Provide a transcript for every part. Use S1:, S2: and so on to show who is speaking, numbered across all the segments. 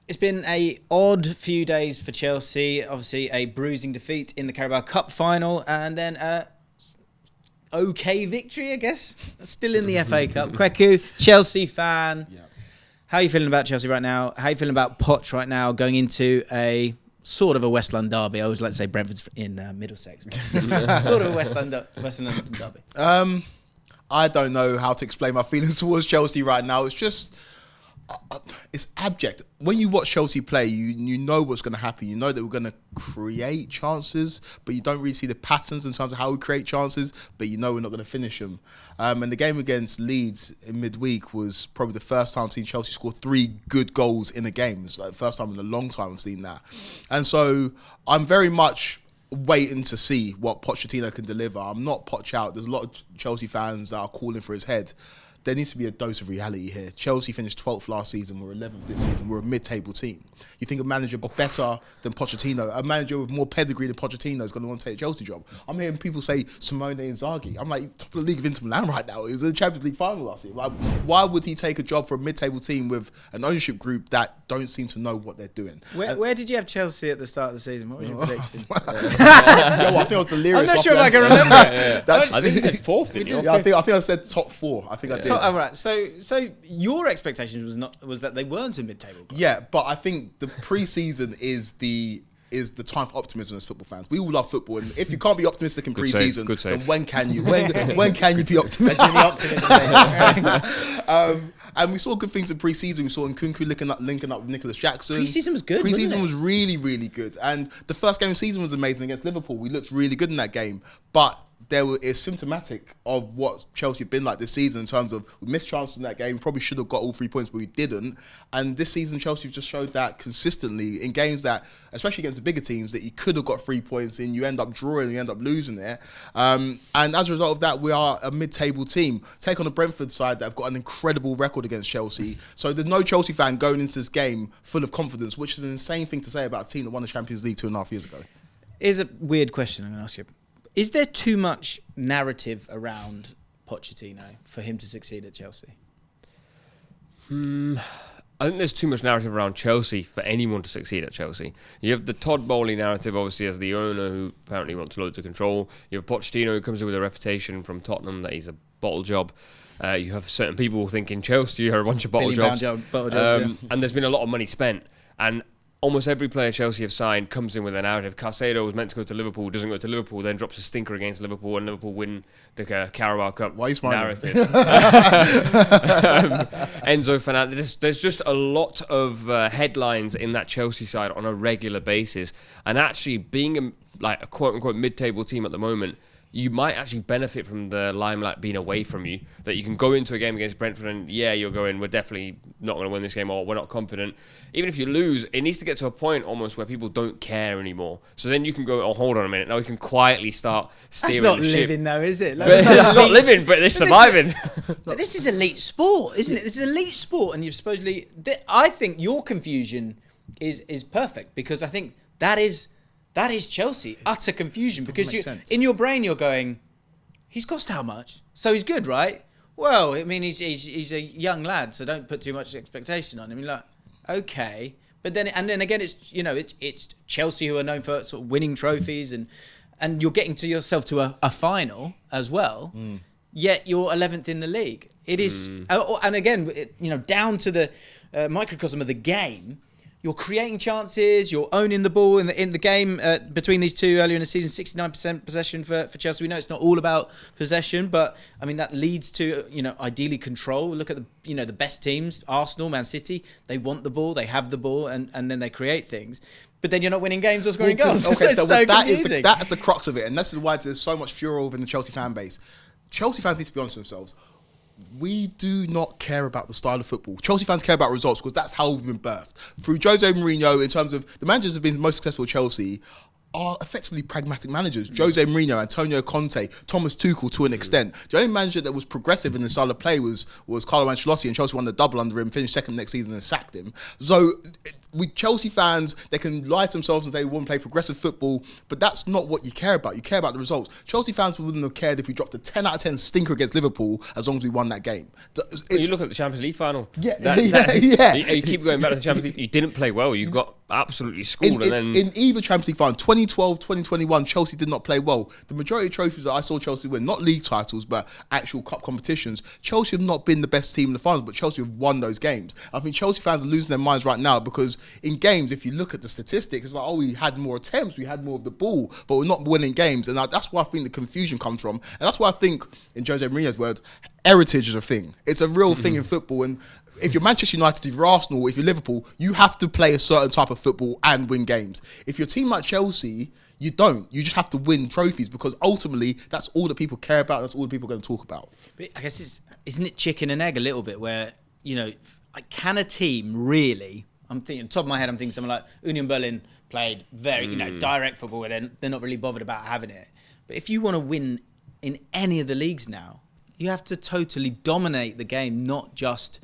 S1: it's been a odd few days for Chelsea. Obviously, a bruising defeat in the Carabao Cup final, and then okay victory, I guess. Still in the FA Cup. Kweku, Chelsea fan. Yeah. How are you feeling about Chelsea right now? How are you feeling about Poch right now going into a sort of a West London derby? I always like to say Brentford's in Middlesex. Sort of a West London derby.
S2: I don't know how to explain my feelings towards Chelsea right now. It's just... it's abject. When you watch Chelsea play, you know what's going to happen. You know that we're going to create chances, but you don't really see the patterns in terms of how we create chances, but you know we're not going to finish them. And the game against Leeds in midweek was probably the first time I've seen Chelsea score 3 good goals in a game. It's like the first time in a long time I've seen that. And so I'm very much waiting to see what Pochettino can deliver. I'm not Poch out. There's a lot of Chelsea fans that are calling for his head. There needs to be a dose of reality here. Chelsea finished 12th last season. We're 11th this season. We're a mid-table team. You think a manager better than Pochettino, a manager with more pedigree than Pochettino is going to want to take a Chelsea job? I'm hearing people say Simone Inzaghi. I'm like, top of the league of Inter Milan right now. He was in the Champions League final last year. Like, why would he take a job for a mid-table team with an ownership group that don't seem to know what they're doing?
S1: Where did you have Chelsea at the start of the season? What was your prediction?
S2: I think I was delirious.
S1: I'm not sure if I can remember.
S3: I think you said 4th, didn't you?
S2: Yeah, I think I said top 4. I think I did.
S1: Oh, right. So your expectations was that they weren't a mid-table club.
S2: Yeah, but I think the pre-season is the time for optimism as football fans. We all love football, and if you can't be optimistic in pre-season, then when can you? When can you be optimistic? And we saw good things in pre-season. We saw Nkunku linking up with Nicholas Jackson.
S1: Pre-season was good.
S2: Pre-season was really, really good, and the first game of the season was amazing against Liverpool. We looked really good in that game, but it's symptomatic of what Chelsea have been like this season in terms of we missed chances in that game. Probably should have got all 3 points, but we didn't. And this season, Chelsea have just showed that consistently in games that, especially against the bigger teams, that you could have got 3 points in. You end up drawing, you end up losing there. And as a result of that, we are a mid-table team. Take on the Brentford side that have got an incredible record against Chelsea. So there's no Chelsea fan going into this game full of confidence, which is an insane thing to say about a team that won the Champions League 2.5 years ago.
S1: Here's a weird question I'm going to ask you. Is there too much narrative around Pochettino for him to succeed at Chelsea?
S3: I think there's too much narrative around Chelsea for anyone to succeed at Chelsea. You have the Todd Bowley narrative, obviously, as the owner who apparently wants loads of control. You have Pochettino, who comes in with a reputation from Tottenham that he's a bottle job. You have certain people thinking Chelsea are a bunch of bottle jobs. And there's been a lot of money spent. And almost every player Chelsea have signed comes in with a narrative. Caicedo was meant to go to Liverpool, doesn't go to Liverpool, then drops a stinker against Liverpool, and Liverpool win the Carabao Cup.
S2: Why are you smiling?
S3: Narrative. Enzo Fernandez. There's just a lot of headlines in that Chelsea side on a regular basis, and actually being a quote-unquote mid-table team at the moment, you might actually benefit from the limelight being away from you, that you can go into a game against Brentford and you're going, we're definitely not going to win this game, or we're not confident. Even if you lose, it needs to get to a point almost where people don't care anymore. So then you can go, oh, hold on a minute, now we can quietly start steering the ship.
S1: That's not living though, is it?
S3: It's not living, but it's surviving.
S1: But this is elite sport, isn't it? This is elite sport, and you've supposedly... I think your confusion is perfect, because I think that is Chelsea, utter confusion, because in your brain you're going, he's cost how much? So he's good, right? Well, I mean, he's a young lad, so don't put too much expectation on him. You're like, okay, but then again, it's Chelsea who are known for sort of winning trophies, and you're getting to yourself to a final as well. Yet you're 11th in the league. It is, and again, down to the microcosm of the game. You're creating chances, you're owning the ball in the game between these two earlier in the season, 69% possession for Chelsea. We know it's not all about possession, but I mean that leads to, ideally control. Look at the best teams, Arsenal, Man City, they want the ball, they have the ball, and then they create things. But then you're not winning games or scoring goals.
S2: Okay,
S1: so confusing.
S2: That's the crux of it, and this is why there's so much furor within the Chelsea fan base. Chelsea fans need to be honest with themselves. We do not care about the style of football. Chelsea fans care about results because that's how we've been birthed. Through Jose Mourinho, in terms of the managers who have been most successful at Chelsea, are effectively pragmatic managers. Jose Mourinho, Antonio Conte, Thomas Tuchel to an extent. The only manager that was progressive in the style of play was Carlo Ancelotti, and Chelsea won the double under him, finished second next season and sacked him. So Chelsea fans, they can lie to themselves and say we want to play progressive football, but that's not what you care about. You care about the results. Chelsea fans wouldn't have cared if we dropped a 10 out of 10 stinker against Liverpool as long as we won that game.
S3: You look at the Champions League final.
S2: Yeah.
S3: You keep going back to the Champions League. You didn't play well. You got absolutely schooled.
S2: In either Champions League final, 2012, 2021, Chelsea did not play well. The majority of trophies that I saw Chelsea win, not league titles, but actual cup competitions, Chelsea have not been the best team in the finals, but Chelsea have won those games. I think Chelsea fans are losing their minds right now because in games, if you look at the statistics, it's like, oh, we had more attempts, we had more of the ball, but we're not winning games. And that's where I think the confusion comes from. And that's why I think, in Jose Mourinho's word, heritage is a thing. It's a real thing in football. And if you're Manchester United, if you're Arsenal, if you're Liverpool, you have to play a certain type of football and win games. If you're a team like Chelsea, you don't. You just have to win trophies because ultimately that's all that people care about. That's all that people are going to talk about.
S1: But I guess isn't it chicken and egg a little bit where, can a team really, I'm thinking, top of my head, I'm thinking someone like Union Berlin played very, direct football where they're not really bothered about having it. But if you want to win in any of the leagues now, you have to totally dominate the game, not just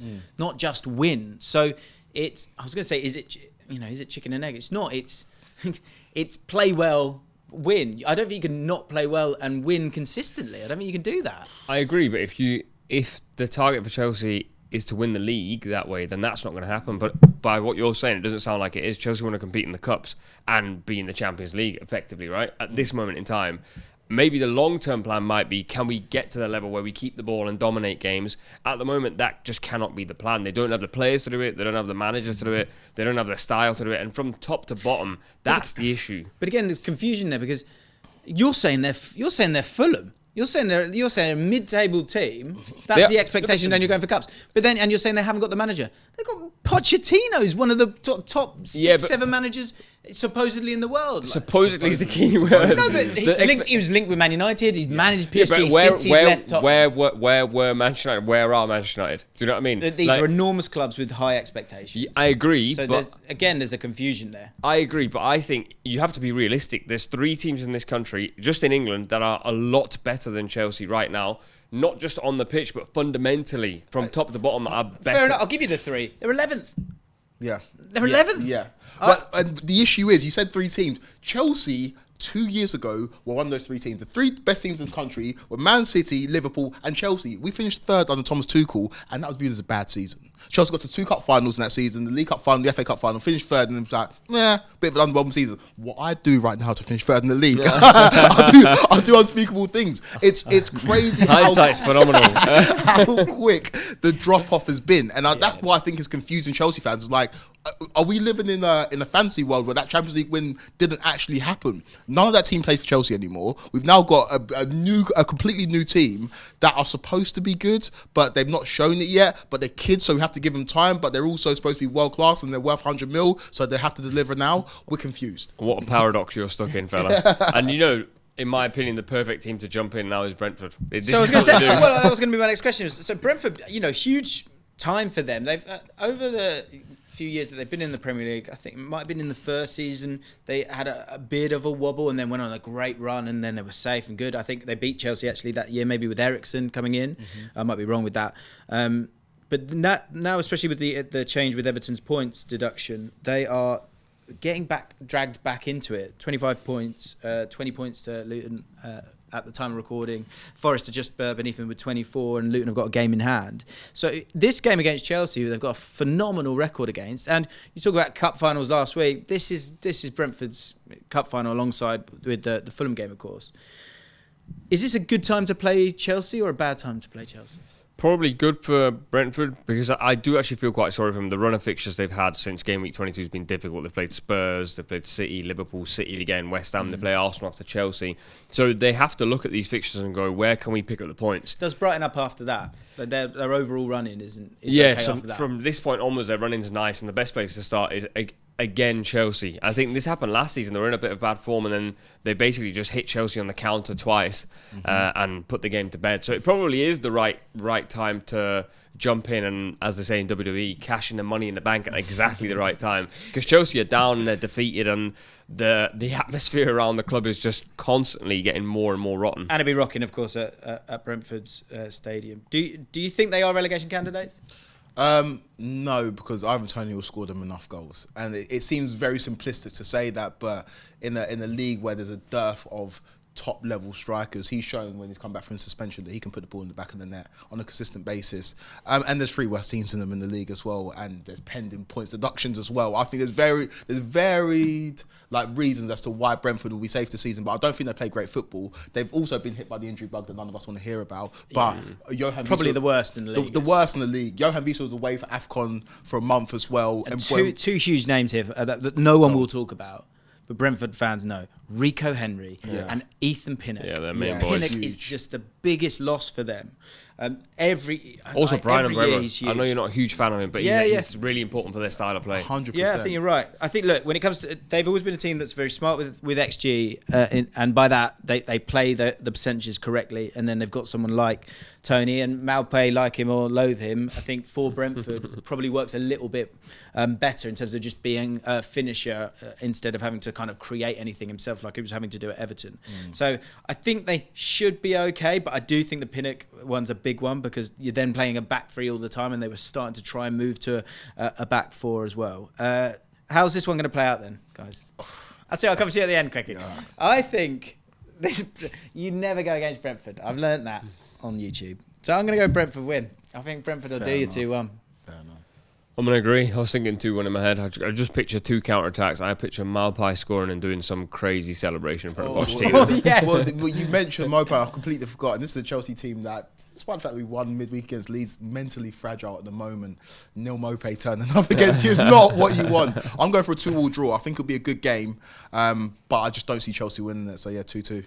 S1: win. So I was going to say, is it chicken and egg? It's not. It's play well, win. I don't think you can not play well and win consistently. I don't think you can do that.
S3: I agree, but if the target for Chelsea is to win the league that way, then that's not going to happen. But by what you're saying, it doesn't sound like it is. Chelsea want to compete in the cups and be in the Champions League effectively, right? At this moment in time. Maybe the long-term plan might be, can we get to the level where we keep the ball and dominate games? At the moment, that just cannot be the plan. They don't have the players to do it. They don't have the managers to do it. They don't have the style to do it. And from top to bottom, that's the issue.
S1: But again, there's confusion there because you're saying they're Fulham. You're saying a mid-table team. That's the expectation. Then you're going for cups. And you're saying they haven't got the manager. They've got Pochettino, who's one of the top 7 managers supposedly in the world.
S3: Supposedly is the key word.
S1: No, but he was linked with Man United. He's managed PSG since he's left top.
S3: Where were Manchester United? Where are Manchester United? Do you know what I mean?
S1: These are enormous clubs with high expectations.
S3: I agree.
S1: So there's a confusion there.
S3: I agree, but I think you have to be realistic. There's 3 teams in this country, just in England, that are a lot better than Chelsea right now. Not just on the pitch, but fundamentally, from top to bottom, are better.
S1: Fair enough. I'll give you the 3. They're 11th.
S2: Yeah.
S1: They're 11th?
S2: Yeah. But and the issue is, you said 3 teams. Chelsea, 2 years ago, were one of those 3 teams. The 3 best teams in the country were Man City, Liverpool, and Chelsea. We finished 3rd under Thomas Tuchel, and that was viewed as a bad season. Chelsea got to 2 cup finals in that season, the League Cup final, the FA Cup final, finished 3rd, and it was like, bit of an underwhelming season. What I do right now to finish 3rd in the league, I do unspeakable things. It's crazy.
S3: Hindsight's phenomenal.
S2: How quick the drop off has been, and that's why I think is confusing Chelsea fans. It's like, are we living in a fantasy world where that Champions League win didn't actually happen? None of that team plays for Chelsea anymore. We've now got a completely new team that are supposed to be good, but they've not shown it yet. But they're kids, so we have to give them time. But they're also supposed to be world class, and they're worth 100 mil, so they have to deliver now. We're confused.
S3: What a paradox you're stuck in, fella. And in my opinion, the perfect team to jump in now is Brentford.
S1: I was going to say, that was going to be my next question. So Brentford, huge time for them. They've over the few years that they've been in the Premier League, I think it might have been in the first season, they had a bit of a wobble and then went on a great run and then they were safe and good. I think they beat Chelsea actually that year, maybe with Eriksen coming in. I might be wrong with that. But now, especially with the change with Everton's points deduction, they are getting dragged back into it. 25 points, 20 points to Luton at the time of recording. Forest are just beneath them with 24, and Luton have got a game in hand. So this game against Chelsea, who they've got a phenomenal record against, and you talk about cup finals last week. This is Brentford's cup final alongside with the Fulham game, of course. Is this a good time to play Chelsea or a bad time to play Chelsea?
S3: Probably good for Brentford because I do actually feel quite sorry for them. The run of fixtures they've had since game week 22 has been difficult. They've played Spurs, they've played City, Liverpool, City again, West Ham. They play Arsenal after Chelsea. So they have to look at these fixtures and go, where can we pick up the points?
S1: Does brighten up after that? But their overall run-in is
S3: yeah,
S1: okay
S3: so
S1: after that.
S3: From this point onwards, their run-in's nice, and the best place to start is again Chelsea. I think this happened last season. They were in a bit of bad form, and then they basically just hit Chelsea on the counter twice and put the game to bed. So it probably is the right time to jump in and, as they say in WWE, cash in the money in the bank at exactly the right time. Because Chelsea are down and they're defeated, and the atmosphere around the club is just constantly getting more and more rotten.
S1: And it'll be rocking, of course, at Brentford's stadium. Do you think they are relegation candidates?
S2: No, because Ivan Toney will score them enough goals, and it seems very simplistic to say that, but in a league where there's a dearth of top level strikers, he's shown when he's come back from suspension that he can put the ball in the back of the net on a consistent basis. And there's 3 worst teams in them in the league as well, and there's pending points deductions as well. I think there's varied like reasons as to why Brentford will be safe this season, but I don't think they play great football. They've also been hit by the injury bug that none of us want to hear about. But Johan
S1: probably
S2: Wiese,
S1: the worst in the league.
S2: The worst in the league. Johan Wiese was away for AFCON for a month as well.
S1: And two huge names here that no one will talk about, but Brentford fans know: Rico Henry and Ethan Pinnock.
S3: Yeah, they're main boys.
S1: Pinnock is just the biggest loss for them.
S3: Also,
S1: every
S3: Brian
S1: year
S3: Umbrella.
S1: he's
S3: I know
S1: huge.
S3: you're not a huge fan of him, but he's really important for their style of play.
S2: 100%.
S1: Yeah, I think you're right. I think, look, when it comes to, they've always been a team that's very smart with XG, and by that they play the percentages correctly, and then they've got someone like Tony, and Maupay, like him or loathe him, I think for Brentford probably works a little bit better in terms of just being a finisher instead of having to kind of create anything himself like he was having to do at Everton. So I think they should be okay, but I do think the Pinnock one's a big one because you're then playing a back 3 all the time, and they were starting to try and move to a back 4 as well. How's this one going to play out then, guys? I'll come to you at the end, Kweku.
S2: Yeah.
S1: I think you never go against Brentford. I've learnt that on YouTube. So I'm going to go Brentford win. I think Brentford will do you 2-1.
S2: Fair enough.
S3: I'm going to agree. I was thinking 2-1 in my head. I just picture 2 counter-attacks. I picture Maupay scoring and doing some crazy celebration in front of Pochettino.
S1: Yeah.
S2: Well, you mentioned Maupay. I've completely forgotten. This is a Chelsea team that, despite the fact we won midweek against Leeds, mentally fragile at the moment. Neil Maupay turning up against you is not what you want. I'm going for a 2-2 draw. I think it'll be a good game, but I just don't see Chelsea winning it. So yeah, 2-2.